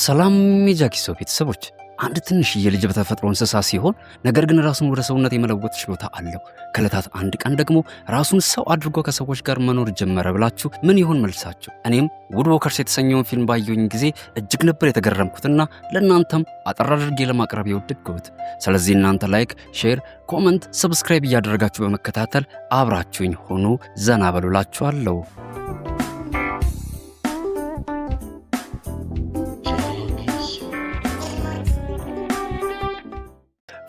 ሰላም የጃኪሶ ቤተሰቦች አንድ ትንሽዬ ልጅ በተፈጥሮ እንስሳ ሲሆን ነገር ግን ራሱን ወደ ሰውነት የመለወጥ ችሎታ አለው። ከዕለታት አንድ ቀን ደግሞ ራሱን ሰው አድርጎ ከሰዎች ጋር መኖር ጀመረ ብላችሁ ምን ይሆን መልሳችሁ? እኔም ውድዎከርስ የተሰኘውን ፊልም ባየሁኝ ጊዜ እጅግ ነበር የተገረምኩትና ለእናንተም አጠር አድርጌ ለማቅረብ የወደድኩት። ስለዚህ እናንተ ላይክ፣ ሼር፣ ኮመንት፣ ሰብስክራይብ እያደረጋችሁ በመከታተል አብራችሁኝ ሆኑ ዘና በሉላችኋለሁ።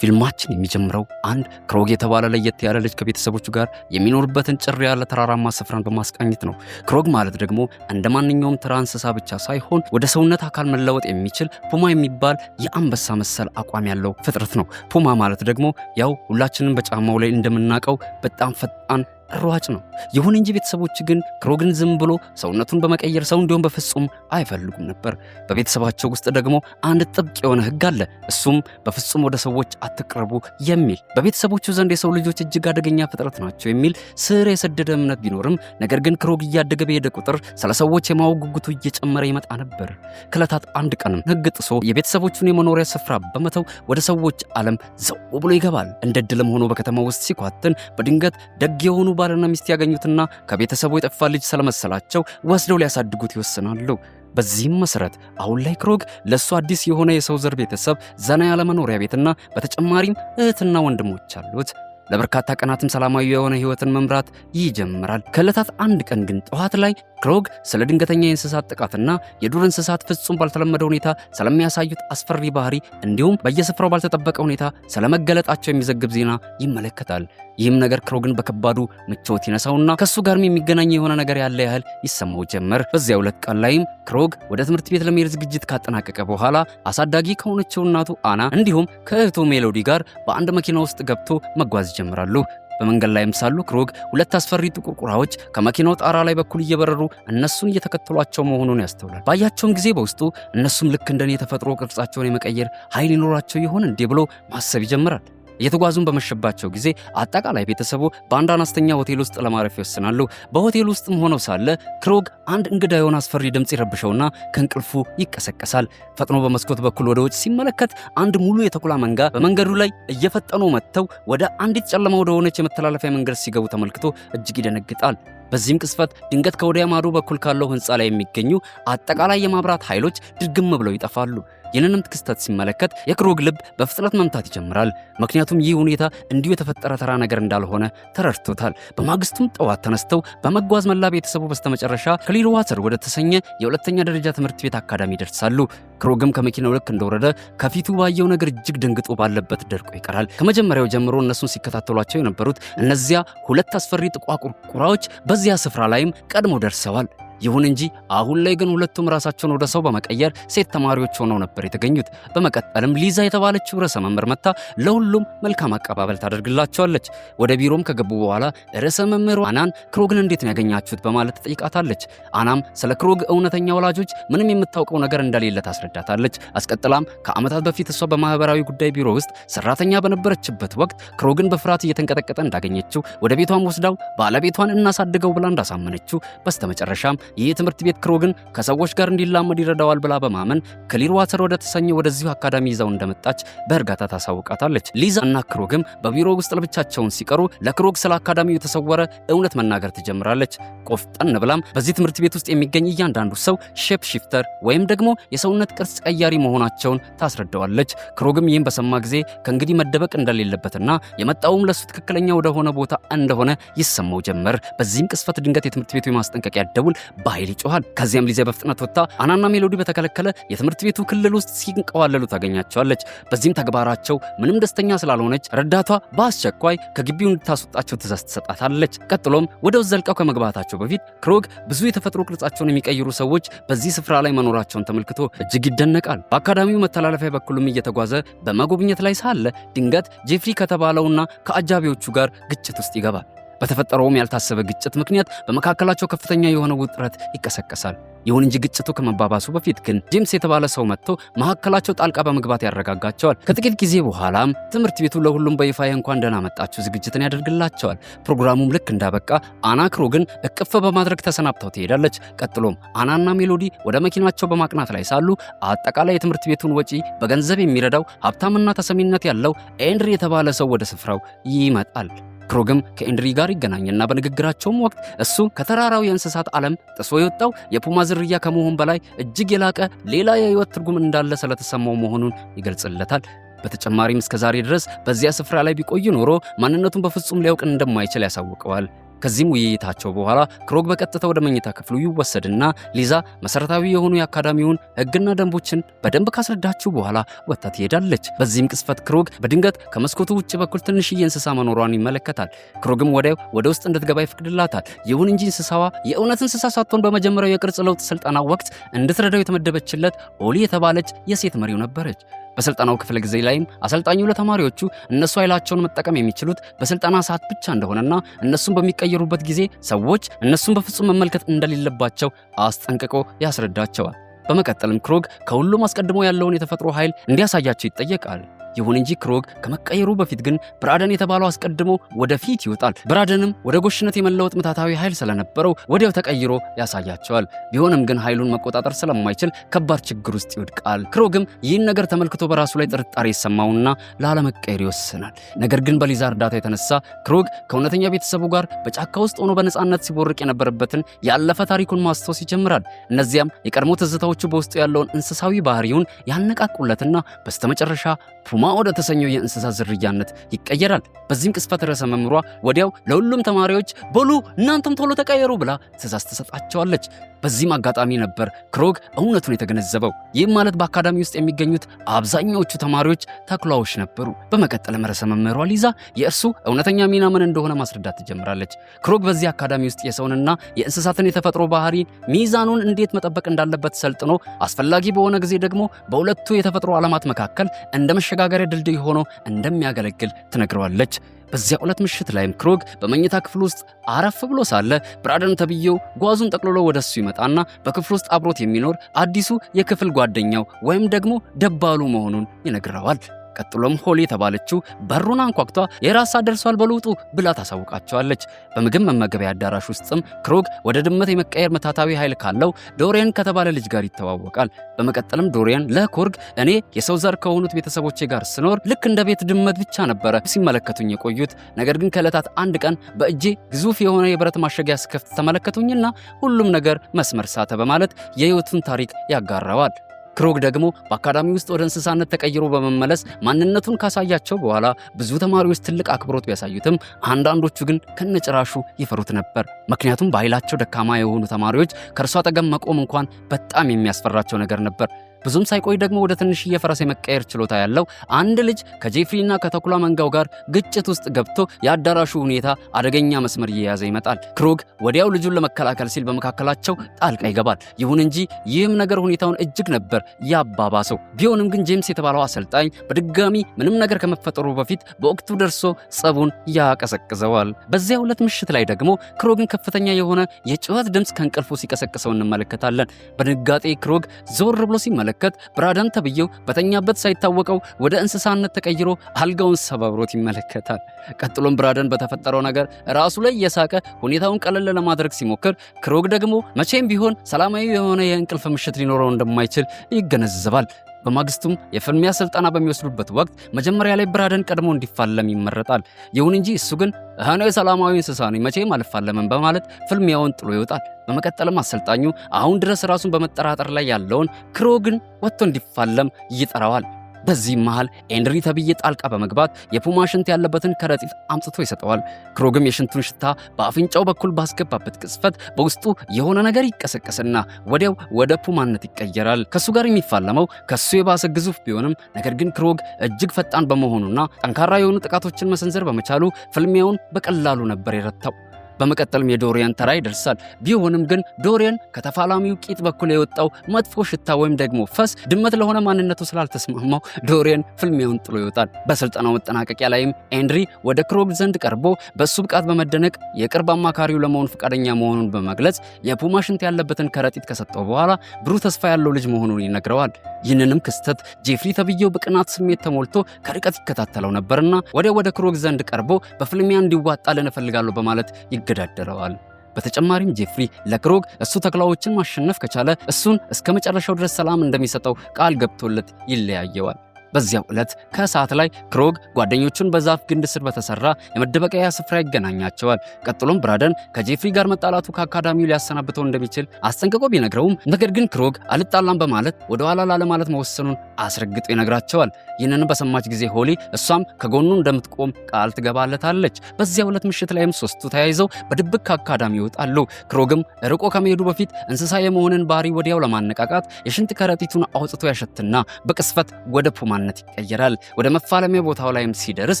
ፊልማችን የሚጀምረው አንድ ክሮግ የተባለ ለየት ያለ ልጅ ከቤተሰቦቹ ጋር የሚኖርበትን ጭር ያለ ተራራማ ስፍራን በማስቃኘት ነው። ክሮግ ማለት ደግሞ እንደ ማንኛውም ተራ እንስሳ ብቻ ሳይሆን ወደ ሰውነት አካል መለወጥ የሚችል ፑማ የሚባል የአንበሳ መሰል አቋም ያለው ፍጥረት ነው። ፑማ ማለት ደግሞ ያው ሁላችንም በጫማው ላይ እንደምናውቀው በጣም ፈጣን ሯጭ ነው። ይሁን እንጂ ቤተሰቦች ግን ክሮግን ዝም ብሎ ሰውነቱን በመቀየር ሰው እንዲሆን በፍጹም አይፈልጉም ነበር። በቤተሰባቸው ውስጥ ደግሞ አንድ ጥብቅ የሆነ ሕግ አለ። እሱም በፍጹም ወደ ሰዎች አትቅረቡ የሚል። በቤተሰቦቹ ዘንድ የሰው ልጆች እጅግ አደገኛ ፍጥረት ናቸው የሚል ስር የሰደደ እምነት ቢኖርም ነገር ግን ክሮግ እያደገ በሄደ ቁጥር ስለ ሰዎች የማወቅ ጉጉቱ እየጨመረ ይመጣ ነበር። ከዕለታት አንድ ቀንም ሕግ ጥሶ የቤተሰቦቹን የመኖሪያ ስፍራ በመተው ወደ ሰዎች ዓለም ዘው ብሎ ይገባል። እንደ ድልም ሆኖ በከተማ ውስጥ ሲኳትን በድንገት ደግ የሆኑ ባልና ሚስት ያገኙትና ከቤተሰቡ የጠፋ ልጅ ስለመሰላቸው ወስደው ሊያሳድጉት ይወስናሉ። በዚህም መሰረት አሁን ላይ ክሮግ ለሱ አዲስ የሆነ የሰው ዘር ቤተሰብ፣ ዘና ያለ መኖሪያ ቤትና በተጨማሪም እህትና ወንድሞች አሉት። ለበርካታ ቀናትም ሰላማዊ የሆነ ህይወትን መምራት ይጀምራል። ከዕለታት አንድ ቀን ግን ጠዋት ላይ ክሮግ ስለ ድንገተኛ የእንስሳት ጥቃትና የዱር እንስሳት ፍጹም ባልተለመደ ሁኔታ ስለሚያሳዩት አስፈሪ ባህሪ እንዲሁም በየስፍራው ባልተጠበቀ ሁኔታ ስለመገለጣቸው የሚዘግብ ዜና ይመለከታል። ይህም ነገር ክሮግን በከባዱ ምቾት ይነሳውና ከሱ ጋርም የሚገናኝ የሆነ ነገር ያለ ያህል ይሰማው ጀመር። በዚያ ዕለት ቀን ላይም ክሮግ ወደ ትምህርት ቤት ለመሄድ ዝግጅት ካጠናቀቀ በኋላ አሳዳጊ ከሆነችው እናቱ አና እንዲሁም ከእህቱ ሜሎዲ ጋር በአንድ መኪና ውስጥ ገብቶ መጓዝ ይጀምራሉ። በመንገድ ላይም ሳሉ ክሮግ ሁለት አስፈሪ ጥቁር ቁራዎች ከመኪናው ጣራ ላይ በኩል እየበረሩ እነሱን እየተከተሏቸው መሆኑን ያስተውላል። ባያቸውም ጊዜ በውስጡ እነሱም ልክ እንደኔ የተፈጥሮ ቅርጻቸውን የመቀየር ኃይል ይኖራቸው ይሆን እንዴ ብሎ ማሰብ ይጀምራል። እየተጓዙን በመሸባቸው ጊዜ አጠቃላይ ቤተሰቡ በአንድ አነስተኛ ሆቴል ውስጥ ለማረፍ ይወስናሉ። በሆቴል ውስጥም ሆነው ሳለ ክሮግ አንድ እንግዳ የሆነ አስፈሪ ድምፅ ይረብሸውና ከእንቅልፉ ይቀሰቀሳል። ፈጥኖ በመስኮት በኩል ወደ ውጭ ሲመለከት አንድ ሙሉ የተኩላ መንጋ በመንገዱ ላይ እየፈጠኑ መጥተው ወደ አንዲት ጨለማ ወደሆነች የመተላለፊያ መንገድ ሲገቡ ተመልክቶ እጅግ ይደነግጣል። በዚህም ቅስፈት ድንገት ከወዲያ ማዶ በኩል ካለው ህንፃ ላይ የሚገኙ አጠቃላይ የማብራት ኃይሎች ድርግም ብለው ይጠፋሉ። ይህንንም ክስተት ሲመለከት የክሮግ ልብ በፍጥነት መምታት ይጀምራል። ምክንያቱም ይህ ሁኔታ እንዲሁ የተፈጠረ ተራ ነገር እንዳልሆነ ተረድቶታል። በማግስቱም ጠዋት ተነስተው በመጓዝ መላ ቤተሰቡ በስተመጨረሻ ክሊርዋተር ወደ ተሰኘ የሁለተኛ ደረጃ ትምህርት ቤት አካዳሚ ይደርሳሉ። ክሮግም ከመኪናው ልክ እንደወረደ ከፊቱ ባየው ነገር እጅግ ደንግጦ ባለበት ደርቆ ይቀራል። ከመጀመሪያው ጀምሮ እነሱን ሲከታተሏቸው የነበሩት እነዚያ ሁለት አስፈሪ ጥቋቁር ቁራዎች በዚያ ስፍራ ላይም ቀድሞ ደርሰዋል። ይሁን እንጂ አሁን ላይ ግን ሁለቱም ራሳቸውን ወደ ሰው በመቀየር ሴት ተማሪዎች ሆነው ነበር የተገኙት። በመቀጠልም ሊዛ የተባለችው ርዕሰ መምህር መታ ለሁሉም መልካም አቀባበል ታደርግላቸዋለች። ወደ ቢሮም ከገቡ በኋላ ርዕሰ መምህሩ አናን ክሮግን እንዴት ነው ያገኛችሁት በማለት ትጠይቃታለች። አናም ስለ ክሮግ እውነተኛ ወላጆች ምንም የምታውቀው ነገር እንደሌለ ታስረዳታለች። አስቀጥላም ከዓመታት በፊት እሷ በማህበራዊ ጉዳይ ቢሮ ውስጥ ሰራተኛ በነበረችበት ወቅት ክሮግን በፍርሃት እየተንቀጠቀጠ እንዳገኘችው ወደ ቤቷም ወስዳው ባለቤቷን እናሳድገው ብላ እንዳሳመነችው በስተመጨረሻም ይህ ትምህርት ቤት ክሮግን ከሰዎች ጋር እንዲላመድ ይረዳዋል ብላ በማመን ክሊርዋተር ወደ ተሰኘው ወደዚሁ አካዳሚ ይዛው እንደመጣች በእርጋታ ታሳውቃታለች። ሊዛ እና ክሮግም በቢሮ ውስጥ ለብቻቸውን ሲቀሩ ለክሮግ ስለ አካዳሚው የተሰወረ እውነት መናገር ትጀምራለች። ቆፍጠን ብላም በዚህ ትምህርት ቤት ውስጥ የሚገኝ እያንዳንዱ ሰው ሼፕ ሺፍተር ወይም ደግሞ የሰውነት ቅርጽ ቀያሪ መሆናቸውን ታስረዳዋለች። ክሮግም ይህን በሰማ ጊዜ ከእንግዲህ መደበቅ እንደሌለበትና የመጣውም ለሱ ትክክለኛ ወደሆነ ቦታ እንደሆነ ይሰማው ጀመር። በዚህም ቅስፈት ድንገት የትምህርት ቤቱ የማስጠንቀቂያ ደውል በኃይል ይጮሃል። ከዚያም ሊዛ በፍጥነት ወጥታ አናና ሜሎዲ በተከለከለ የትምህርት ቤቱ ክልል ውስጥ ሲንቀዋለሉ ታገኛቸዋለች። በዚህም ተግባራቸው ምንም ደስተኛ ስላልሆነች ረዳቷ በአስቸኳይ ከግቢው እንድታስወጣቸው ትእዛዝ ትሰጣታለች። ቀጥሎም ወደ ውስጥ ዘልቀው ከመግባታቸው በፊት ክሮግ ብዙ የተፈጥሮ ቅርጻቸውን የሚቀይሩ ሰዎች በዚህ ስፍራ ላይ መኖራቸውን ተመልክቶ እጅግ ይደነቃል። በአካዳሚው መተላለፊያ በኩልም እየተጓዘ በመጎብኘት ላይ ሳለ ድንገት ጄፍሪ ከተባለውና ከአጃቢዎቹ ጋር ግጭት ውስጥ ይገባል። በተፈጠረውም ያልታሰበ ግጭት ምክንያት በመካከላቸው ከፍተኛ የሆነ ውጥረት ይቀሰቀሳል። ይሁን እንጂ ግጭቱ ከመባባሱ በፊት ግን ጄምስ የተባለ ሰው መጥቶ መካከላቸው ጣልቃ በመግባት ያረጋጋቸዋል። ከጥቂት ጊዜ በኋላም ትምህርት ቤቱ ለሁሉም በይፋ እንኳን ደህና መጣችሁ ዝግጅትን ያደርግላቸዋል። ፕሮግራሙም ልክ እንዳበቃ አና ክሮግን እቅፍ በማድረግ ተሰናብተው ትሄዳለች። ቀጥሎም አናና ሜሎዲ ወደ መኪናቸው በማቅናት ላይ ሳሉ አጠቃላይ የትምህርት ቤቱን ወጪ በገንዘብ የሚረዳው ሀብታምና ተሰሚነት ያለው ኤንድሪ የተባለ ሰው ወደ ስፍራው ይመጣል። ክሮግም ከኤንድሪ ጋር ይገናኝና በንግግራቸውም ወቅት እሱ ከተራራው የእንስሳት ዓለም ጥሶ የወጣው የፑማ ዝርያ ከመሆን በላይ እጅግ የላቀ ሌላ የህይወት ትርጉም እንዳለ ስለተሰማው መሆኑን ይገልጽለታል። በተጨማሪም እስከዛሬ ድረስ በዚያ ስፍራ ላይ ቢቆይ ኖሮ ማንነቱን በፍጹም ሊያውቅ እንደማይችል ያሳውቀዋል። ከዚህም ውይይታቸው በኋላ ክሮግ በቀጥታ ወደ መኝታ ክፍሉ ይወሰድና ሊዛ መሰረታዊ የሆኑ የአካዳሚውን ህግና ደንቦችን በደንብ ካስረዳችው በኋላ ወጥታ ትሄዳለች። በዚህም ቅስፈት ክሮግ በድንገት ከመስኮቱ ውጭ በኩል ትንሽዬ እንስሳ መኖሯን ይመለከታል። ክሮግም ወዲያው ወደ ውስጥ እንድትገባ ይፈቅድላታል። ይሁን እንጂ እንስሳዋ የእውነት እንስሳ ሳትሆን በመጀመሪያው የቅርጽ ለውጥ ስልጠና ወቅት እንድትረዳው የተመደበችለት ኦሊ የተባለች የሴት መሪው ነበረች። በስልጠናው ክፍለ ጊዜ ላይም አሰልጣኙ ለተማሪዎቹ እነሱ ኃይላቸውን መጠቀም የሚችሉት በስልጠና ሰዓት ብቻ እንደሆነና እነሱን በሚቀየሩበት ጊዜ ሰዎች እነሱን በፍጹም መመልከት እንደሌለባቸው አስጠንቅቆ ያስረዳቸዋል። በመቀጠልም ክሮግ ከሁሉም አስቀድሞ ያለውን የተፈጥሮ ኃይል እንዲያሳያቸው ይጠየቃል። ይሁን እንጂ ክሮግ ከመቀየሩ በፊት ግን ብራደን የተባለው አስቀድሞ ወደፊት ይወጣል። ብራደንም ወደ ጎሽነት የመለወጥ ምታታዊ ኃይል ስለነበረው ወዲያው ተቀይሮ ያሳያቸዋል። ቢሆንም ግን ኃይሉን መቆጣጠር ስለማይችል ከባድ ችግር ውስጥ ይወድቃል። ክሮግም ይህን ነገር ተመልክቶ በራሱ ላይ ጥርጣሬ ይሰማውና ላለመቀየር ይወስናል። ነገር ግን በሊዛ እርዳታ የተነሳ ክሮግ ከእውነተኛ ቤተሰቡ ጋር በጫካ ውስጥ ሆኖ በነፃነት ሲቦርቅ የነበረበትን ያለፈ ታሪኩን ማስታወስ ይጀምራል። እነዚያም የቀድሞ ትዝታዎቹ በውስጡ ያለውን እንስሳዊ ባህሪውን ያነቃቁለትና በስተመጨረሻ ፑማ ወደ ተሰኘው የእንስሳ ዝርያነት ይቀየራል። በዚህም ቅስፈት ርዕሰ መምህሯ ወዲያው ለሁሉም ተማሪዎች በሉ እናንተም ቶሎ ተቀየሩ ብላ ትእዛዝ ትሰጣቸዋለች። በዚህም አጋጣሚ ነበር ክሮግ እውነቱን የተገነዘበው። ይህም ማለት በአካዳሚ ውስጥ የሚገኙት አብዛኛዎቹ ተማሪዎች ተኩላዎች ነበሩ። በመቀጠልም ርዕሰ መምህሯ ሊዛ የእርሱ እውነተኛ ሚና ምን እንደሆነ ማስረዳት ትጀምራለች። ክሮግ በዚህ አካዳሚ ውስጥ የሰውንና የእንስሳትን የተፈጥሮ ባህሪ ሚዛኑን እንዴት መጠበቅ እንዳለበት ሰልጥኖ አስፈላጊ በሆነ ጊዜ ደግሞ በሁለቱ የተፈጥሮ ዓለማት መካከል እንደ መሸጋገሪያ ድልድይ ሆኖ እንደሚያገለግል ትነግረዋለች። በዚያ ዕለት ምሽት ላይም ክሮግ በመኝታ ክፍል ውስጥ አረፍ ብሎ ሳለ ብራደን ተብዬው ጓዙን ጠቅልሎ ወደሱ ይመጣና በክፍል ውስጥ አብሮት የሚኖር አዲሱ የክፍል ጓደኛው ወይም ደግሞ ደባሉ መሆኑን ይነግረዋል። ቀጥሎም ሆሊ የተባለችው በሩን አንኳኩታ የራስ ሰዓት ደርሷል በሉጡ ብላ ታሳውቃቸዋለች። በምግብ መመገቢያ አዳራሽ ውስጥም ክሮግ ወደ ድመት የመቀየር መታታዊ ኃይል ካለው ዶሪያን ከተባለ ልጅ ጋር ይተዋወቃል። በመቀጠልም ዶሪያን ለኮርግ እኔ የሰው ዘር ከሆኑት ቤተሰቦቼ ጋር ስኖር ልክ እንደ ቤት ድመት ብቻ ነበረ ሲመለከቱኝ የቆዩት። ነገር ግን ከዕለታት አንድ ቀን በእጄ ግዙፍ የሆነ የብረት ማሸጊያ ስከፍት ተመለከቱኝና ሁሉም ነገር መስመር ሳተ በማለት የህይወቱን ታሪክ ያጋራዋል። ክሮግ ደግሞ በአካዳሚ ውስጥ ወደ እንስሳነት ተቀይሮ በመመለስ ማንነቱን ካሳያቸው በኋላ ብዙ ተማሪዎች ትልቅ አክብሮት ቢያሳዩትም አንዳንዶቹ ግን ከነጭራሹ ይፈሩት ነበር። ምክንያቱም በኃይላቸው ደካማ የሆኑ ተማሪዎች ከእርሱ አጠገብ መቆም እንኳን በጣም የሚያስፈራቸው ነገር ነበር። ብዙም ሳይቆይ ደግሞ ወደ ትንሽዬ ፈረስ የመቀየር ችሎታ ያለው አንድ ልጅ ከጄፍሪና ከተኩላ መንጋው ጋር ግጭት ውስጥ ገብቶ የአዳራሹ ሁኔታ አደገኛ መስመር እየያዘ ይመጣል። ክሮግ ወዲያው ልጁን ለመከላከል ሲል በመካከላቸው ጣልቃ ይገባል። ይሁን እንጂ ይህም ነገር ሁኔታውን እጅግ ነበር ያባባሰው። ቢሆንም ግን ጄምስ የተባለው አሰልጣኝ በድጋሚ ምንም ነገር ከመፈጠሩ በፊት በወቅቱ ደርሶ ጸቡን ያቀሰቅዘዋል። በዚያ ዕለት ምሽት ላይ ደግሞ ክሮግን ከፍተኛ የሆነ የጩኸት ድምፅ ከእንቅልፉ ሲቀሰቅሰው እንመለከታለን። በድንጋጤ ክሮግ ዞር ብሎ ሲመለከት ብራደን ተብዬው በተኛበት ሳይታወቀው ወደ እንስሳነት ተቀይሮ አልጋውን ሰባብሮት ይመለከታል። ቀጥሎም ብራደን በተፈጠረው ነገር ራሱ ላይ እየሳቀ ሁኔታውን ቀለል ለማድረግ ሲሞክር፣ ክሮግ ደግሞ መቼም ቢሆን ሰላማዊ የሆነ የእንቅልፍ ምሽት ሊኖረው እንደማይችል ይገነዘባል። በማግስቱም የፍልሚያ ስልጠና በሚወስዱበት ወቅት መጀመሪያ ላይ ብራደን ቀድሞ እንዲፋለም ይመረጣል። ይሁን እንጂ እሱ ግን እኔ ሰላማዊ እንስሳ ነኝ መቼም አልፋለምም በማለት ፍልሚያውን ጥሎ ይወጣል። በመቀጠልም አሰልጣኙ አሁን ድረስ ራሱን በመጠራጠር ላይ ያለውን ክሮግን ወጥቶ እንዲፋለም ይጠራዋል። በዚህ መሃል ኤንድሪ ተብዬ ጣልቃ በመግባት የፑማ ሽንት ያለበትን ከረጢት አምጥቶ ይሰጠዋል። ክሮግም የሽንቱን ሽታ በአፍንጫው በኩል ባስገባበት ቅጽበት በውስጡ የሆነ ነገር ይቀሰቀስና ወዲያው ወደ ፑማነት ይቀየራል። ከሱ ጋር የሚፋለመው ከሱ የባሰ ግዙፍ ቢሆንም ነገር ግን ክሮግ እጅግ ፈጣን በመሆኑና ጠንካራ የሆኑ ጥቃቶችን መሰንዘር በመቻሉ ፍልሚያውን በቀላሉ ነበር የረታው። በመቀጠልም የዶሪያን ተራ ይደርሳል። ቢሆንም ግን ዶሪያን ከተፋላሚው ቂጥ በኩል የወጣው መጥፎ ሽታ ወይም ደግሞ ፈስ ድመት ለሆነ ማንነቱ ስላልተስማማው ዶሪያን ፍልሚያውን ጥሎ ይወጣል። በስልጠናው መጠናቀቂያ ላይም ኤንድሪ ወደ ክሮግ ዘንድ ቀርቦ በሱ ብቃት በመደነቅ የቅርብ አማካሪው ለመሆን ፈቃደኛ መሆኑን በመግለጽ የፑማ ሽንት ያለበትን ከረጢት ከሰጠው በኋላ ብሩህ ተስፋ ያለው ልጅ መሆኑን ይነግረዋል። ይህንንም ክስተት ጄፍሪ ተብዬው በቅናት ስሜት ተሞልቶ ከርቀት ይከታተለው ነበርና ወደ ክሮግ ዘንድ ቀርቦ በፍልሚያ እንዲዋጣልን እፈልጋለሁ በማለት ይገዳደረዋል። በተጨማሪም ጄፍሪ ለክሮግ እሱ ተኩላዎችን ማሸነፍ ከቻለ እሱን እስከ መጨረሻው ድረስ ሰላም እንደሚሰጠው ቃል ገብቶለት ይለያየዋል። በዚያው ዕለት ከሰዓት ላይ ክሮግ ጓደኞቹን በዛፍ ግንድ ስር በተሰራ የመደበቂያ ስፍራ ይገናኛቸዋል። ቀጥሎም ብራደን ከጄፍሪ ጋር መጣላቱ ከአካዳሚው ሊያሰናብተው እንደሚችል አስጠንቅቆ ቢነግረውም ነገር ግን ክሮግ አልጣላም በማለት ወደ ኋላ ላለማለት መወሰኑን አስረግጦ ይነግራቸዋል። ይህንን በሰማች ጊዜ ሆሊ እሷም ከጎኑ እንደምትቆም ቃል ትገባለታለች። በዚያው ዕለት ምሽት ላይም ሶስቱ ተያይዘው በድብቅ ከአካዳሚ ይወጣሉ። ክሮግም ርቆ ከመሄዱ በፊት እንስሳ የመሆንን ባህሪ ወዲያው ለማነቃቃት የሽንት ከረጢቱን አውጥቶ ያሸትና በቅስፈት ወደ ፑማ ይቀየራል። ወደ መፋለሚያ ቦታው ላይም ሲደርስ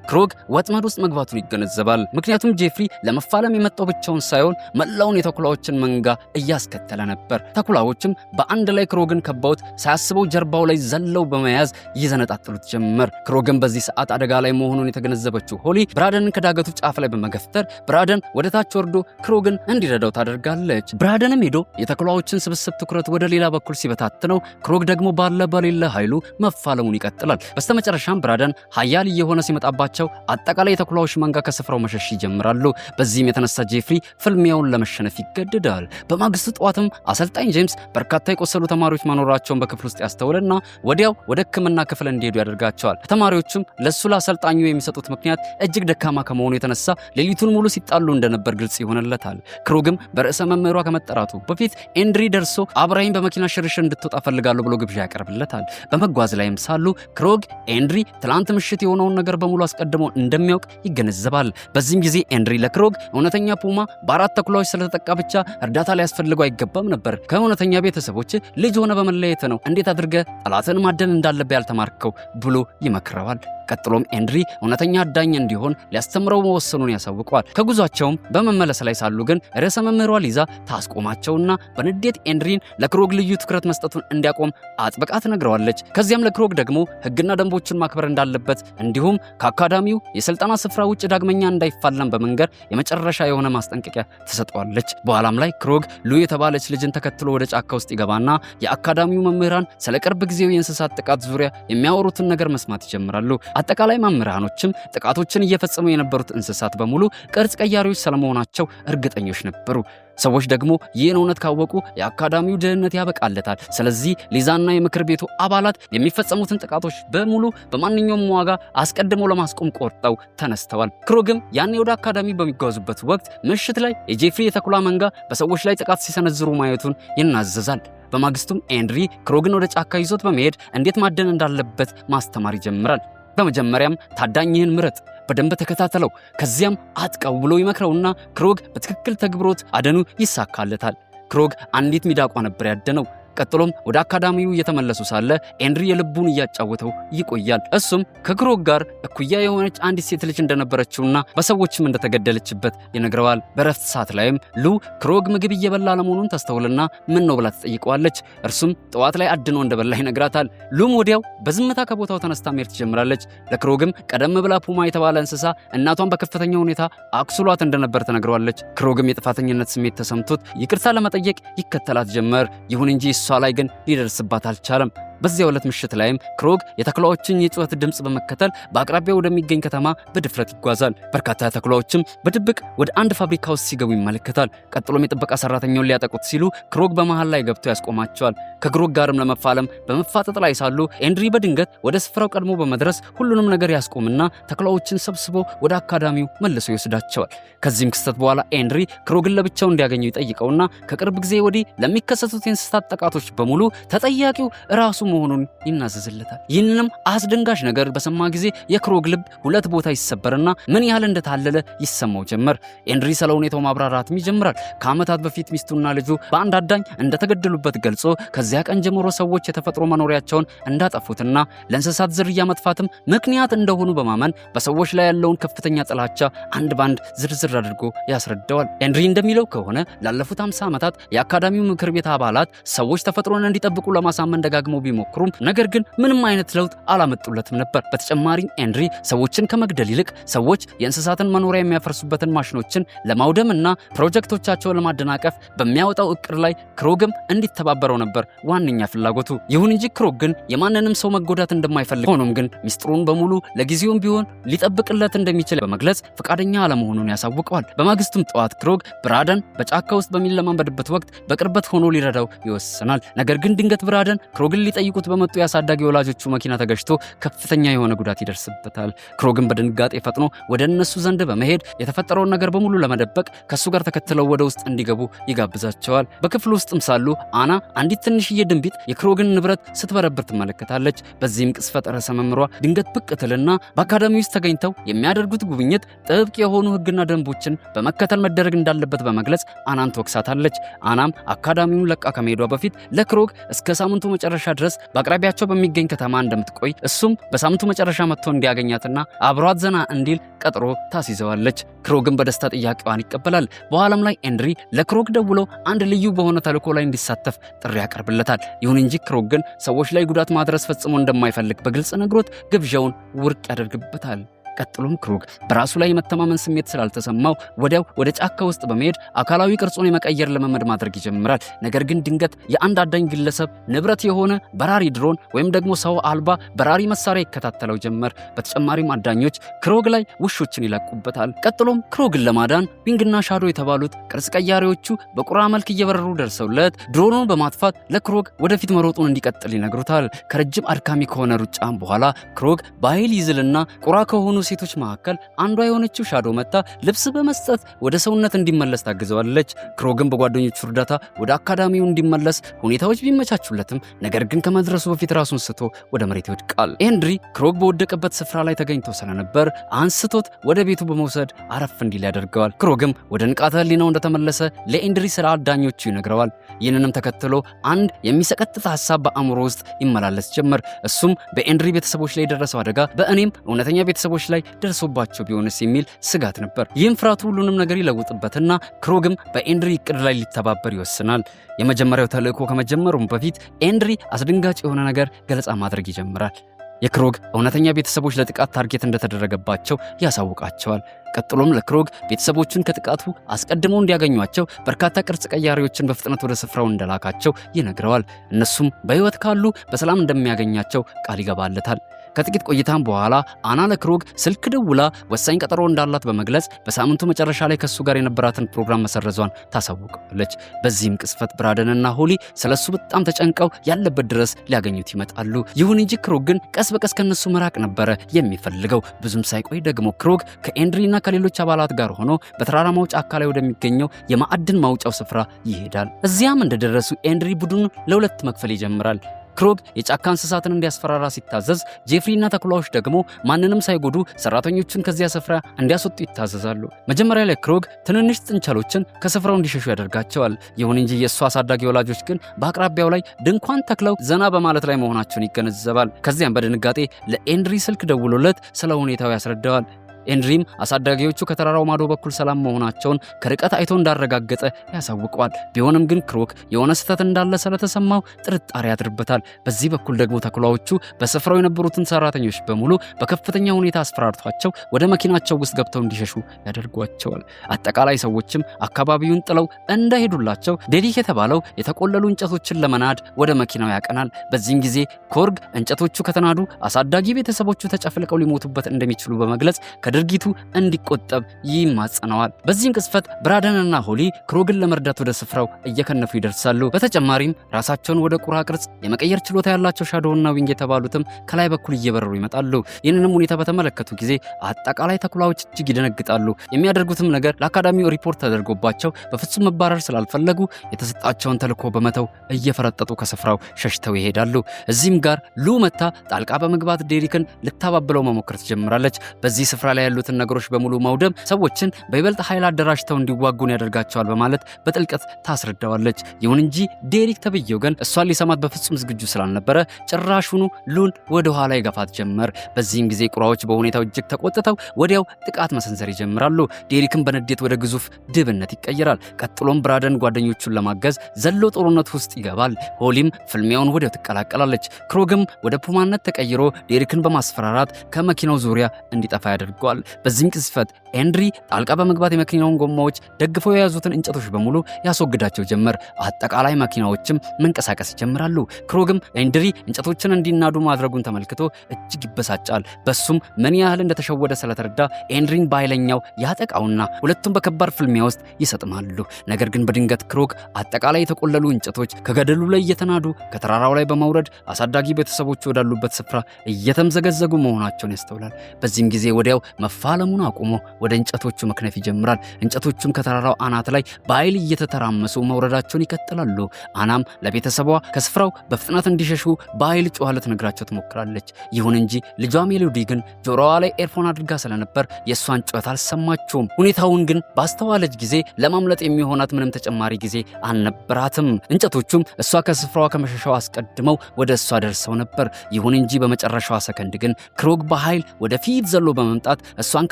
ክሮግ ወጥመድ ውስጥ መግባቱን ይገነዘባል። ምክንያቱም ጄፍሪ ለመፋለም የመጣው ብቻውን ሳይሆን መላውን የተኩላዎችን መንጋ እያስከተለ ነበር። ተኩላዎችም በአንድ ላይ ክሮግን ከበውት ሳያስበው ጀርባው ላይ ዘለው በመያዝ ይዘነጣጥሉት ጀመር። ክሮግን በዚህ ሰዓት አደጋ ላይ መሆኑን የተገነዘበችው ሆሊ ብራደንን ከዳገቱ ጫፍ ላይ በመገፍተር ብራደን ወደ ታች ወርዶ ክሮግን እንዲረዳው ታደርጋለች። ብራደንም ሄዶ የተኩላዎችን ስብስብ ትኩረት ወደ ሌላ በኩል ሲበታትነው ክሮግ ደግሞ ባለ በሌለ ኃይሉ መፋለሙን ይቀጥላል። በስተመጨረሻም ብራደን ኃያል እየሆነ ሲመጣባቸው አጠቃላይ የተኩላዎች መንጋ ከስፍራው መሸሽ ይጀምራሉ። በዚህም የተነሳ ጄፍሪ ፍልሚያውን ለመሸነፍ ይገደዳል። በማግስቱ ጠዋትም አሰልጣኝ ጄምስ በርካታ የቆሰሉ ተማሪዎች መኖራቸውን በክፍል ውስጥ ያስተውልና ወዲያው ወደ ሕክምና ክፍል እንዲሄዱ ያደርጋቸዋል። ተማሪዎቹም ለሱ ለአሰልጣኙ የሚሰጡት ምክንያት እጅግ ደካማ ከመሆኑ የተነሳ ሌሊቱን ሙሉ ሲጣሉ እንደነበር ግልጽ ይሆንለታል። ክሮግም በርዕሰ መምህሯ ከመጠራቱ በፊት ኤንድሪ ደርሶ አብራኝ በመኪና ሽርሽር እንድትወጣ ፈልጋለሁ ብሎ ግብዣ ያቀርብለታል። በመጓዝ ላይም ሳሉ ክሮግ ኤንድሪ ትላንት ምሽት የሆነውን ነገር በሙሉ አስቀድሞ እንደሚያውቅ ይገነዘባል። በዚህም ጊዜ ኤንድሪ ለክሮግ እውነተኛ ፑማ በአራት ተኩላዎች ስለተጠቃ ብቻ እርዳታ ሊያስፈልገው አይገባም ነበር፣ ከእውነተኛ ቤተሰቦች ልጅ ሆነ በመለየት ነው እንዴት አድርገ ጠላትን ማደን እንዳለበት ያልተማርከው ብሎ ይመክረዋል። ቀጥሎም ኤንድሪ እውነተኛ አዳኝ እንዲሆን ሊያስተምረው መወሰኑን ያሳውቀዋል። ከጉዟቸውም በመመለስ ላይ ሳሉ ግን ርዕሰ መምህሯ ሊዛ ታስቆማቸውና በንዴት ኤንድሪን ለክሮግ ልዩ ትኩረት መስጠቱን እንዲያቆም አጥብቃ ትነግረዋለች። ከዚያም ለክሮግ ደግሞ ሕግና ደንቦችን ማክበር እንዳለበት እንዲሁም ከአካዳሚው የስልጠና ስፍራ ውጭ ዳግመኛ እንዳይፋለም በመንገር የመጨረሻ የሆነ ማስጠንቀቂያ ትሰጠዋለች። በኋላም ላይ ክሮግ ሉ የተባለች ልጅን ተከትሎ ወደ ጫካ ውስጥ ይገባና የአካዳሚው መምህራን ስለ ቅርብ ጊዜው የእንስሳት ጥቃት ዙሪያ የሚያወሩትን ነገር መስማት ይጀምራሉ። አጠቃላይ መምህራኖችም ጥቃቶችን እየፈጸሙ የነበሩት እንስሳት በሙሉ ቅርጽ ቀያሪዎች ስለመሆናቸው እርግጠኞች ነበሩ። ሰዎች ደግሞ ይህን እውነት ካወቁ የአካዳሚው ደህንነት ያበቃለታል። ስለዚህ ሊዛና የምክር ቤቱ አባላት የሚፈጸሙትን ጥቃቶች በሙሉ በማንኛውም ዋጋ አስቀድመው ለማስቆም ቆርጠው ተነስተዋል። ክሮግም ያኔ ወደ አካዳሚ በሚጓዙበት ወቅት ምሽት ላይ የጄፍሪ የተኩላ መንጋ በሰዎች ላይ ጥቃት ሲሰነዝሩ ማየቱን ይናዘዛል። በማግስቱም ኤንድሪ ክሮግን ወደ ጫካ ይዞት በመሄድ እንዴት ማደን እንዳለበት ማስተማር ይጀምራል። በመጀመሪያም ታዳኝህን ምረጥ፣ በደንብ ተከታተለው፣ ከዚያም አጥቀው ብሎ ይመክረውና ክሮግ በትክክል ተግብሮት አደኑ ይሳካለታል። ክሮግ አንዲት ሚዳቋ ነበር ያደነው። ቀጥሎም ወደ አካዳሚው እየተመለሱ ሳለ ኤንድሪ የልቡን እያጫወተው ይቆያል። እሱም ከክሮግ ጋር እኩያ የሆነች አንዲት ሴት ልጅ እንደነበረችውና በሰዎችም እንደተገደለችበት ይነግረዋል። በረፍት ሰዓት ላይም ሉ ክሮግ ምግብ እየበላ ለመሆኑን ታስተውልና ምን ነው ብላ ትጠይቀዋለች። እርሱም ጠዋት ላይ አድኖ እንደበላ ይነግራታል። ሉም ወዲያው በዝምታ ከቦታው ተነስታ መሄድ ትጀምራለች። ለክሮግም ቀደም ብላ ፑማ የተባለ እንስሳ እናቷን በከፍተኛ ሁኔታ አቁስሏት እንደነበር ትነግረዋለች። ክሮግም የጥፋተኝነት ስሜት ተሰምቶት ይቅርታ ለመጠየቅ ይከተላት ጀመር። ይሁን እንጂ እሷ ላይ ግን ሊደርስባት አልቻለም። በዚያው ዕለት ምሽት ላይም ክሮግ የተኩላዎችን የጩኸት ድምጽ በመከተል በአቅራቢያው ወደሚገኝ ከተማ በድፍረት ይጓዛል። በርካታ ተኩላዎችም በድብቅ ወደ አንድ ፋብሪካ ውስጥ ሲገቡ ይመለከታል። ቀጥሎም የጥበቃ ሰራተኛውን ሊያጠቁት ሲሉ ክሮግ በመሃል ላይ ገብቶ ያስቆማቸዋል። ከክሮግ ጋርም ለመፋለም በመፋጠጥ ላይ ሳሉ ኤንድሪ በድንገት ወደ ስፍራው ቀድሞ በመድረስ ሁሉንም ነገር ያስቆምና ተኩላዎችን ሰብስቦ ወደ አካዳሚው መልሶ ይወስዳቸዋል። ከዚህም ክስተት በኋላ ኤንድሪ ክሮግን ለብቻው እንዲያገኘው ይጠይቀውና ከቅርብ ጊዜ ወዲህ ለሚከሰቱት የእንስሳት ጥቃቶች በሙሉ ተጠያቂው ራሱ መሆኑን ይናዘዝለታል። ይህንንም አስደንጋጭ ነገር በሰማ ጊዜ የክሮግ ልብ ሁለት ቦታ ይሰበርና ምን ያህል እንደታለለ ይሰማው ጀመር። ኤንድሪ ስለ ሁኔታው ማብራራትም ይጀምራል። ከዓመታት በፊት ሚስቱና ልጁ በአንድ አዳኝ እንደተገደሉበት ገልጾ ከዚያ ቀን ጀምሮ ሰዎች የተፈጥሮ መኖሪያቸውን እንዳጠፉትና ለእንስሳት ዝርያ መጥፋትም ምክንያት እንደሆኑ በማመን በሰዎች ላይ ያለውን ከፍተኛ ጥላቻ አንድ ባንድ ዝርዝር አድርጎ ያስረዳዋል። ኤንድሪ እንደሚለው ከሆነ ላለፉት 50 ዓመታት የአካዳሚው ምክር ቤት አባላት ሰዎች ተፈጥሮን እንዲጠብቁ ለማሳመን ደጋግመው ቢሞክሩም ነገር ግን ምንም አይነት ለውጥ አላመጡለትም ነበር። በተጨማሪም ኤንድሪ ሰዎችን ከመግደል ይልቅ ሰዎች የእንስሳትን መኖሪያ የሚያፈርሱበትን ማሽኖችን ለማውደምና ፕሮጀክቶቻቸውን ለማደናቀፍ በሚያወጣው እቅድ ላይ ክሮግም እንዲተባበረው ነበር ዋነኛ ፍላጎቱ። ይሁን እንጂ ክሮግ ግን የማንንም ሰው መጎዳት እንደማይፈልግ ሆኖም ግን ሚስጥሩን በሙሉ ለጊዜውም ቢሆን ሊጠብቅለት እንደሚችል በመግለጽ ፈቃደኛ አለመሆኑን ያሳውቀዋል። በማግስቱም ጠዋት ክሮግ ብራደን በጫካ ውስጥ በሚለማመድበት ወቅት በቅርበት ሆኖ ሊረዳው ይወስናል። ነገር ግን ድንገት ብራደን ክሮግን ሊጠይቁት በመጡ የአሳዳጊ ወላጆቹ መኪና ተገጭቶ ከፍተኛ የሆነ ጉዳት ይደርስበታል። ክሮግን በድንጋጤ ፈጥኖ ወደ እነሱ ዘንድ በመሄድ የተፈጠረውን ነገር በሙሉ ለመደበቅ ከሱ ጋር ተከትለው ወደ ውስጥ እንዲገቡ ይጋብዛቸዋል። በክፍሉ ውስጥም ሳሉ አና አንዲት ትንሽዬ ድንቢጥ የክሮግን ንብረት ስትበረብር ትመለከታለች። በዚህም ቅስፈት ርዕሰ መምህሯ ድንገት ብቅ ትልና በአካዳሚ ውስጥ ተገኝተው የሚያደርጉት ጉብኝት ጥብቅ የሆኑ ሕግና ደንቦችን በመከተል መደረግ እንዳለበት በመግለጽ አናን ትወቅሳታለች። አናም አካዳሚውን ለቃ ከመሄዷ በፊት ለክሮግ እስከ ሳምንቱ መጨረሻ ድረስ በአቅራቢያቸው በሚገኝ ከተማ እንደምትቆይ እሱም በሳምንቱ መጨረሻ መጥቶ እንዲያገኛትና አብሯት ዘና እንዲል ቀጥሮ ታስይዘዋለች። ክሮግን በደስታ ጥያቄዋን ይቀበላል። በኋላም ላይ ኤንድሪ ለክሮግ ደውሎ አንድ ልዩ በሆነ ተልዕኮ ላይ እንዲሳተፍ ጥሪ ያቀርብለታል። ይሁን እንጂ ክሮግ ግን ሰዎች ላይ ጉዳት ማድረስ ፈጽሞ እንደማይፈልግ በግልጽ ነግሮት ግብዣውን ውድቅ ያደርግበታል። ቀጥሎም ክሮግ በራሱ ላይ የመተማመን ስሜት ስላልተሰማው ወዲያው ወደ ጫካ ውስጥ በመሄድ አካላዊ ቅርጹን የመቀየር ልምምድ ማድረግ ይጀምራል። ነገር ግን ድንገት የአንድ አዳኝ ግለሰብ ንብረት የሆነ በራሪ ድሮን ወይም ደግሞ ሰው አልባ በራሪ መሳሪያ ይከታተለው ጀመር። በተጨማሪም አዳኞች ክሮግ ላይ ውሾችን ይለቁበታል። ቀጥሎም ክሮግን ለማዳን ዊንግና ሻዶ የተባሉት ቅርጽ ቀያሪዎቹ በቁራ መልክ እየበረሩ ደርሰውለት ድሮኑን በማጥፋት ለክሮግ ወደፊት መሮጡን እንዲቀጥል ይነግሩታል። ከረጅም አድካሚ ከሆነ ሩጫም በኋላ ክሮግ በኃይል ይዝልና ቁራ ከሆኑ ሴቶች መካከል አንዷ የሆነችው ሻዶ መጣ ልብስ በመስጠት ወደ ሰውነት እንዲመለስ ታግዘዋለች። ክሮግን በጓደኞቹ እርዳታ ወደ አካዳሚው እንዲመለስ ሁኔታዎች ቢመቻቹለትም ነገር ግን ከመድረሱ በፊት ራሱን ስቶ ወደ መሬት ይወድቃል። ኤንድሪ ክሮግ በወደቀበት ስፍራ ላይ ተገኝቶ ስለነበር አንስቶት ወደ ቤቱ በመውሰድ አረፍ እንዲል ያደርገዋል። ክሮግም ወደ ንቃተ ህሊናው እንደተመለሰ ለኤንድሪ ስለ አዳኞቹ ይነግረዋል። ይህንንም ተከትሎ አንድ የሚሰቀጥጥ ሀሳብ በአእምሮ ውስጥ ይመላለስ ጀመር። እሱም በኤንድሪ ቤተሰቦች ላይ የደረሰው አደጋ በእኔም እውነተኛ ቤተሰቦች ላይ ደርሶባቸው ቢሆንስ የሚል ስጋት ነበር። ይህም ፍርሃቱ ሁሉንም ነገር ይለውጥበትና ክሮግም በኤንድሪ እቅድ ላይ ሊተባበር ይወስናል። የመጀመሪያው ተልዕኮ ከመጀመሩም በፊት ኤንድሪ አስደንጋጭ የሆነ ነገር ገለጻ ማድረግ ይጀምራል። የክሮግ እውነተኛ ቤተሰቦች ለጥቃት ታርጌት እንደተደረገባቸው ያሳውቃቸዋል። ቀጥሎም ለክሮግ ቤተሰቦቹን ከጥቃቱ አስቀድመው እንዲያገኟቸው በርካታ ቅርጽ ቀያሪዎችን በፍጥነት ወደ ስፍራው እንደላካቸው ይነግረዋል። እነሱም በሕይወት ካሉ በሰላም እንደሚያገኛቸው ቃል ይገባለታል። ከጥቂት ቆይታም በኋላ አና ለክሮግ ስልክ ደውላ ወሳኝ ቀጠሮ እንዳላት በመግለጽ በሳምንቱ መጨረሻ ላይ ከሱ ጋር የነበራትን ፕሮግራም መሰረዟን ታሳውቃለች። በዚህም ቅስፈት ብራደንና ሆሊ ስለሱ በጣም ተጨንቀው ያለበት ድረስ ሊያገኙት ይመጣሉ። ይሁን እንጂ ክሮግ ግን ቀስ በቀስ ከነሱ መራቅ ነበረ የሚፈልገው። ብዙም ሳይቆይ ደግሞ ክሮግ ከኤንድሪና ከሌሎች አባላት ጋር ሆኖ በተራራማው ጫካ ላይ ወደሚገኘው የማዕድን ማውጫው ስፍራ ይሄዳል። እዚያም እንደደረሱ ኤንድሪ ቡድኑን ለሁለት መክፈል ይጀምራል። ክሮግ የጫካ እንስሳትን እንዲያስፈራራ ሲታዘዝ፣ ጄፍሪና ተኩላዎች ደግሞ ማንንም ሳይጎዱ ሰራተኞቹን ከዚያ ስፍራ እንዲያስወጡ ይታዘዛሉ። መጀመሪያ ላይ ክሮግ ትንንሽ ጥንቸሎችን ከስፍራው እንዲሸሹ ያደርጋቸዋል። ይሁን እንጂ የእሱ አሳዳጊ ወላጆች ግን በአቅራቢያው ላይ ድንኳን ተክለው ዘና በማለት ላይ መሆናቸውን ይገነዘባል። ከዚያም በድንጋጤ ለኤንድሪ ስልክ ደውሎለት ስለ ሁኔታው ያስረዳዋል። ኤንድሪም አሳዳጊዎቹ ከተራራው ማዶ በኩል ሰላም መሆናቸውን ከርቀት አይቶ እንዳረጋገጠ ያሳውቀዋል። ቢሆንም ግን ክሮግ የሆነ ስህተት እንዳለ ስለተሰማው ጥርጣሬ ያድርበታል። በዚህ በኩል ደግሞ ተኩላዎቹ በስፍራው የነበሩትን ሰራተኞች በሙሉ በከፍተኛ ሁኔታ አስፈራርቷቸው ወደ መኪናቸው ውስጥ ገብተው እንዲሸሹ ያደርጓቸዋል። አጠቃላይ ሰዎችም አካባቢውን ጥለው እንደሄዱላቸው ዴሊክ የተባለው የተቆለሉ እንጨቶችን ለመናድ ወደ መኪናው ያቀናል። በዚህም ጊዜ ኮርግ እንጨቶቹ ከተናዱ አሳዳጊ ቤተሰቦቹ ተጨፍልቀው ሊሞቱበት እንደሚችሉ በመግለጽ ከድርጊቱ እንዲቆጠብ ይማጸነዋል። በዚህም ቅስፈት ብራደንና ሆሊ ክሮግን ለመርዳት ወደ ስፍራው እየከነፉ ይደርሳሉ። በተጨማሪም ራሳቸውን ወደ ቁራ ቅርጽ የመቀየር ችሎታ ያላቸው ሻዶውና ዊንግ የተባሉትም ከላይ በኩል እየበረሩ ይመጣሉ። ይህንንም ሁኔታ በተመለከቱ ጊዜ አጠቃላይ ተኩላዎች እጅግ ይደነግጣሉ። የሚያደርጉትም ነገር ለአካዳሚው ሪፖርት ተደርጎባቸው በፍጹም መባረር ስላልፈለጉ የተሰጣቸውን ተልዕኮ በመተው እየፈረጠጡ ከስፍራው ሸሽተው ይሄዳሉ። እዚህም ጋር ሉ መታ ጣልቃ በመግባት ዴሪክን ልታባብለው መሞከር ትጀምራለች። በዚህ ስፍራ ላይ ያሉትን ነገሮች በሙሉ ማውደም ሰዎችን በይበልጥ ኃይል አደራጅተው እንዲዋጉን ያደርጋቸዋል በማለት በጥልቀት ታስረዳዋለች። ይሁን እንጂ ዴሪክ ተብዬው ግን እሷን ሊሰማት በፍጹም ዝግጁ ስላልነበረ ጭራሹኑ ሉን ወደ ኋላ ይገፋት ጀመር። በዚህም ጊዜ ቁራዎች በሁኔታው እጅግ ተቆጥተው ወዲያው ጥቃት መሰንዘር ይጀምራሉ። ዴሪክን በንዴት ወደ ግዙፍ ድብነት ይቀየራል። ቀጥሎም ብራደን ጓደኞቹን ለማገዝ ዘሎ ጦርነት ውስጥ ይገባል። ሆሊም ፍልሚያውን ወዲያው ትቀላቀላለች። ክሮግም ወደ ፑማነት ተቀይሮ ዴሪክን በማስፈራራት ከመኪናው ዙሪያ እንዲጠፋ ያደርገዋል። በዚህም ቅስፈት ኤንድሪ ጣልቃ በመግባት የመኪናውን ጎማዎች ደግፈው የያዙትን እንጨቶች በሙሉ ያስወግዳቸው ጀመር። አጠቃላይ መኪናዎችም መንቀሳቀስ ይጀምራሉ። ክሮግም ኤንድሪ እንጨቶችን እንዲናዱ ማድረጉን ተመልክቶ እጅግ ይበሳጫል። በሱም ምን ያህል እንደተሸወደ ስለተረዳ ኤንድሪን በኃይለኛው ያጠቃውና ሁለቱም በከባድ ፍልሚያ ውስጥ ይሰጥማሉ። ነገር ግን በድንገት ክሮግ አጠቃላይ የተቆለሉ እንጨቶች ከገደሉ ላይ እየተናዱ ከተራራው ላይ በመውረድ አሳዳጊ ቤተሰቦቹ ወዳሉበት ስፍራ እየተምዘገዘጉ መሆናቸውን ያስተውላል። በዚህም ጊዜ ወዲያው መፋለሙን አቁሞ ወደ እንጨቶቹ መክነፍ ይጀምራል። እንጨቶቹም ከተራራው አናት ላይ በኃይል እየተተራመሱ መውረዳቸውን ይቀጥላሉ። አናም ለቤተሰቧ ከስፍራው በፍጥነት እንዲሸሹ በኃይል ጮኻ ልትነግራቸው ትሞክራለች። ይሁን እንጂ ልጇ ሜሎዲ ግን ጆሮዋ ላይ ኤርፎን አድርጋ ስለነበር የእሷን ጩኸት አልሰማችውም። ሁኔታውን ግን ባስተዋለች ጊዜ ለማምለጥ የሚሆናት ምንም ተጨማሪ ጊዜ አልነበራትም። እንጨቶቹም እሷ ከስፍራዋ ከመሸሻው አስቀድመው ወደ እሷ ደርሰው ነበር። ይሁን እንጂ በመጨረሻዋ ሰከንድ ግን ክሮግ በኃይል ወደፊት ዘሎ በመምጣት እሷን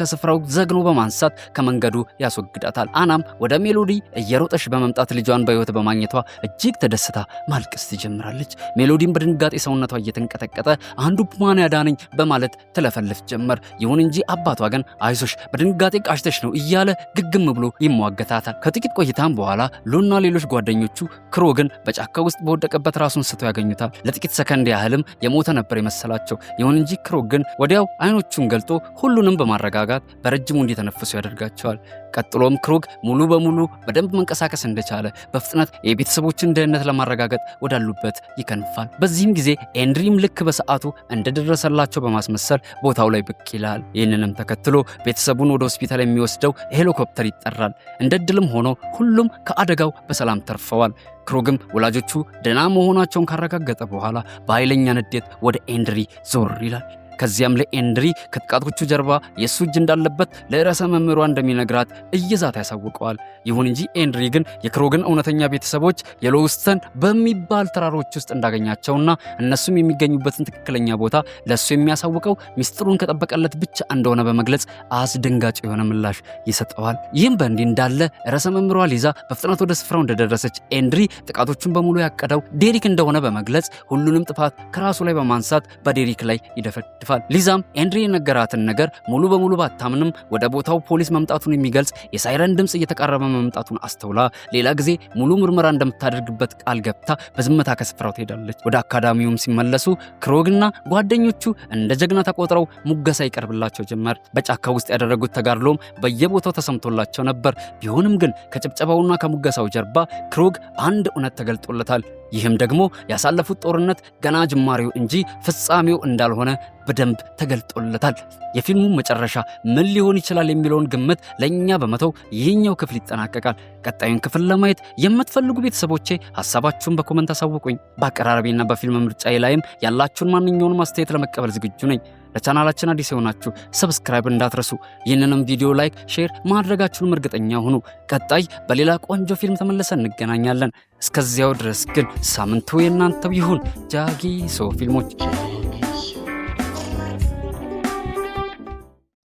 ከስፍራው ዘግኖ በማንሳት ከመንገዱ ያስወግዳታል። አናም ወደ ሜሎዲ እየሮጠች በመምጣት ልጇን በሕይወት በማግኘቷ እጅግ ተደስታ ማልቀስ ትጀምራለች። ሜሎዲም በድንጋጤ ሰውነቷ እየተንቀጠቀጠ አንዱ ፑማን ያዳነኝ በማለት ትለፈልፍ ጀመር። ይሁን እንጂ አባቷ ግን አይዞሽ በድንጋጤ ቃሽተሽ ነው እያለ ግግም ብሎ ይሟገታታል። ከጥቂት ቆይታም በኋላ ሉና ሌሎች ጓደኞቹ ክሮግን በጫካ ውስጥ በወደቀበት ራሱን ስቶ ያገኙታል። ለጥቂት ሰከንድ ያህልም የሞተ ነበር የመሰላቸው። ይሁን እንጂ ክሮግ ግን ወዲያው አይኖቹን ገልጦ ሁሉንም በማረጋጋት በረጅሙ እንዲተነፍሱ ያደርጋቸዋል። ቀጥሎም ክሮግ ሙሉ በሙሉ በደንብ መንቀሳቀስ እንደቻለ በፍጥነት የቤተሰቦችን ደህንነት ለማረጋገጥ ወዳሉበት ይከንፋል። በዚህም ጊዜ ኤንድሪም ልክ በሰዓቱ እንደደረሰላቸው በማስመሰል ቦታው ላይ ብቅ ይላል። ይህንንም ተከትሎ ቤተሰቡን ወደ ሆስፒታል የሚወስደው ሄሊኮፕተር ይጠራል። እንደ ድልም ሆኖ ሁሉም ከአደጋው በሰላም ተርፈዋል። ክሮግም ወላጆቹ ደህና መሆናቸውን ካረጋገጠ በኋላ በኃይለኛ ንዴት ወደ ኤንድሪ ዞር ይላል። ከዚያም ለኤንድሪ ከጥቃቶቹ ጀርባ የሱ እጅ እንዳለበት ለርዕሰ መምህሯ እንደሚነግራት እየዛተ ያሳውቀዋል። ይሁን እንጂ ኤንድሪ ግን የክሮግን እውነተኛ ቤተሰቦች የሎውስተን በሚባል ተራሮች ውስጥ እንዳገኛቸውና እነሱም የሚገኙበትን ትክክለኛ ቦታ ለሱ የሚያሳውቀው ሚስጥሩን ከጠበቀለት ብቻ እንደሆነ በመግለጽ አስደንጋጭ የሆነ ምላሽ ይሰጠዋል። ይህም በእንዲህ እንዳለ ርዕሰ መምህሯ ሊዛ በፍጥነት ወደ ስፍራው እንደደረሰች ኤንድሪ ጥቃቶቹን በሙሉ ያቀደው ዴሪክ እንደሆነ በመግለጽ ሁሉንም ጥፋት ከራሱ ላይ በማንሳት በዴሪክ ላይ ይደፈድፋል። ሊዛም ኤንድሪ የነገራትን ነገር ሙሉ በሙሉ ባታምንም ወደ ቦታው ፖሊስ መምጣቱን የሚገልጽ የሳይረን ድምጽ እየተቃረበ መምጣቱን አስተውላ ሌላ ጊዜ ሙሉ ምርመራ እንደምታደርግበት ቃል ገብታ በዝምታ ከስፍራው ትሄዳለች። ወደ አካዳሚውም ሲመለሱ ክሮግና ጓደኞቹ እንደ ጀግና ተቆጥረው ሙገሳ ይቀርብላቸው ጀመር። በጫካ ውስጥ ያደረጉት ተጋድሎም በየቦታው ተሰምቶላቸው ነበር። ቢሆንም ግን ከጭብጨባውና ከሙገሳው ጀርባ ክሮግ አንድ እውነት ተገልጦለታል። ይህም ደግሞ ያሳለፉት ጦርነት ገና ጅማሬው እንጂ ፍጻሜው እንዳልሆነ በደንብ ተገልጦለታል። የፊልሙ መጨረሻ ምን ሊሆን ይችላል የሚለውን ግምት ለኛ በመተው ይህኛው ክፍል ይጠናቀቃል። ቀጣዩን ክፍል ለማየት የምትፈልጉ ቤተሰቦቼ ሐሳባችሁን በኮመንት አሳውቁኝ። በአቀራረቤና በፊልም ምርጫዬ ላይም ያላችሁን ማንኛውንም አስተያየት ለመቀበል ዝግጁ ነኝ። ለቻናላችን አዲስ የሆናችሁ ሰብስክራይብ እንዳትረሱ። ይህንንም ቪዲዮ ላይክ፣ ሼር ማድረጋችሁንም እርግጠኛ ሁኑ። ቀጣይ በሌላ ቆንጆ ፊልም ተመልሰን እንገናኛለን። እስከዚያው ድረስ ግን ሳምንቱ የእናንተው ይሁን። ጃጊሶ ፊልሞች